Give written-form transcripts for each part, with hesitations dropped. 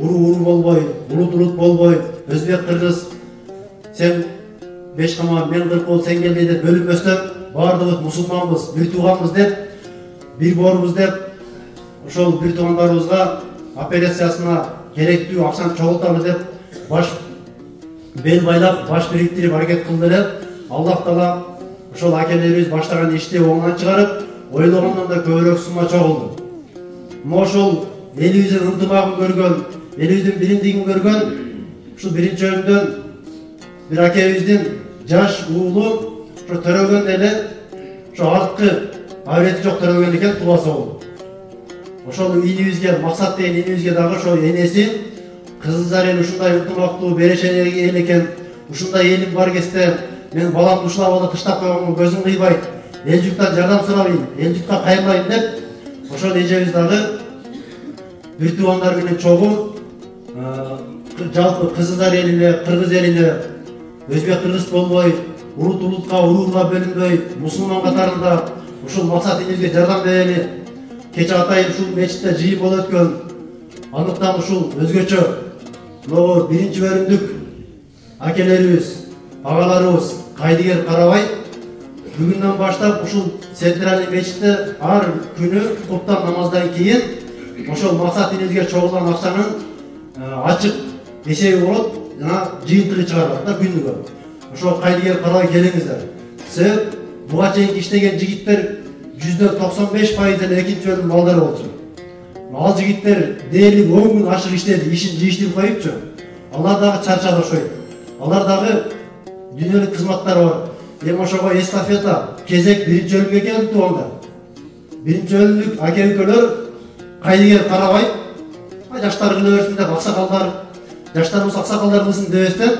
уру болбой, улут болбой, өзбек, кыргыз, сен 5 кама, мен 40 бол, сен келди деп бөлүнбөстөн, бардыгыбыз мусулманбыз, бир тууганбыз деп, бир борбуз деп, ошол бир туугандарыбызга операциясына керектүү акчаны чогулталы деп баш бел байлап, баш бириктирип аракет кылды эле. Аллах таала ошол акелерибиз баштаган ишти оңунан чыгарып, ойлогондон да көбүрөөк сумма чогулду. Ошол элибиздин ынтымагын көргөн, элибиздин биримдигин көргөн, ушул биринчи өндөн бир акебиздин жаш уулу ошо төрөгөн эле, ошо арткы аврети жок төрөгөн экен, тубасы болду. Ошол инибизге, Максат деген инибизге дагы ошо энеси Кызылжар эл ушундай ынтымактуу берешеге эл экен, ушундай элим бар кезде мен баламды ушул абалда таштап койгонго көзүм кыйбайт, эл журттан жардам сурабайм, эл журтка кайрылайын деп, ошол эжебиз дагы бир туугандар менен чогуу жалпы Кызылжар элине, кыргыз элине, өзбек кыргыз болбой, улутка урууга бөлүнбөй, мусулман катарында ушул Максат инибизге жардам берели. Кече атайын ушул мечитте жыйын болуп өткөн, андыктан ушул өзгөчө могу биринчи бөлүмдүк акелерибиз, агаларыбыз Кайдыгер Карабай бүгүндөн баштап ушул центральный мечитте ар күнү куптан намаздан кийин ошол Максат инибизге чогулган акчанын ачык эсеби болот, жана жыйынтыгы чыгарылат да күнүгө. Ошол Кайдыгер Карабай келиңиздер. Себеп буга чейин иштеген жигиттер %95% эле экинчи бөлүм балдар болчу. Ал жигиттер дээрлик 10 күн ашык иштеди, ишин жыйыштырып коюпчу. Алар дагы чарчады ошой. Алар дагы дүйнөлүк кызматтары бар. Эми ошого эстафета, кезек биринчи бөлүмгө келди туугандар. Биринчи бөлүмдүк аке-өлкөлөр Кайдыгер Карабай, жаштар кыла берсин деп аксакалдар, жаштарыбыз аксакалдар кылсын дебестен,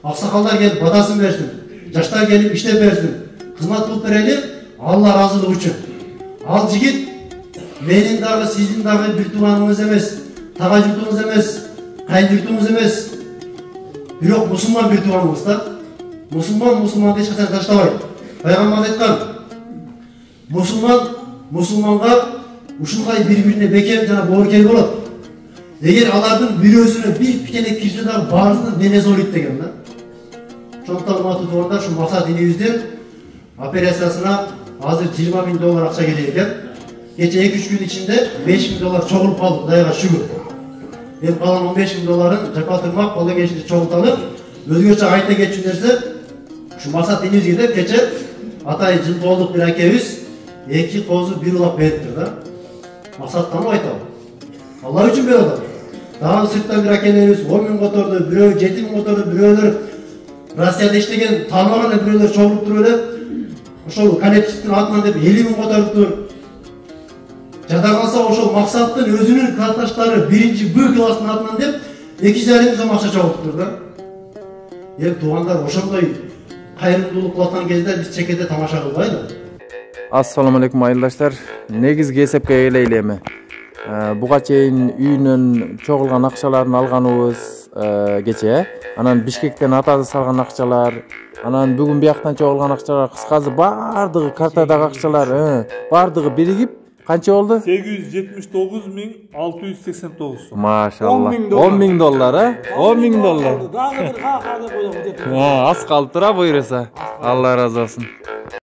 аксакалдар келип батасын берсин, жаштар келип иштеп берсин, кызмат кылып берели, Алла разылыгы үчүн. Ал жигит менин дагы, сиздин дагы бир тууганыңыз эмес, тага журтуңуз эмес, кайын журтуңуз эмес. Бирок мусулман бир тууганыңыз да. Мусулманды эч качан таштабайт. Пайгамбар айткан, мусулманга ушундай бири-бирине бекем жана боорукер болот. Эгер алардын бирөөсүнө бир пикелек кирсе дагы баарысынын денеси ооруйт деген да. Ошондуктан урматтуу туугандар, ушу Максат инибиздин операциясына азыр $20.000 акча керек экен. Кече 2-3 күн ичинде $5.000 чогулуп калды, Кудайга шүгүр. Эми калган $15.000 жапатырмак колдон келишинче чогулталып, өзгөчө айта кетчү нерсе, ушу Максат инибизге деп кече атайын жыл болдук бир акебиз 2 козу бир улап бериптир да. Максат тааныбайт ал. Алла үчүн берип атат. Дагы сырттан бир акелерибиз 10.000 которду, бирөө 7.000 которду, бирөөлөр Россияда иштеген тааныбаган бирөөлөр чогулуп туруп эле ошол коллективдин атынан деп 50.000 которуптур. Жада калса ошол Максаттын өзүнүн классташтары биринчи Б класстын атынан деп 2,5 сом акча чогултуптур да. Эми туугандар, ошондой кайрымдуулук кылып аткан кезде биз чекеде тамаша кылбайлы. Ассаламу алейкум айылдаштар. Негизги эсепке келейли эми. Буга чейин үйүнөн чогулган акчаларын алганыбыз кече. Анан Бишкектен атады салган акчалар, анан бүгүн бияктан чогулган акчалар, кыскасы бардыгы картадагы акчалар, бардыгы биригип канча болду? $879.689 сом. Машалла. $10.000, $10.000. Дагы бир ха деп коём. Аз калып тура буйруса. Алла разы болсун.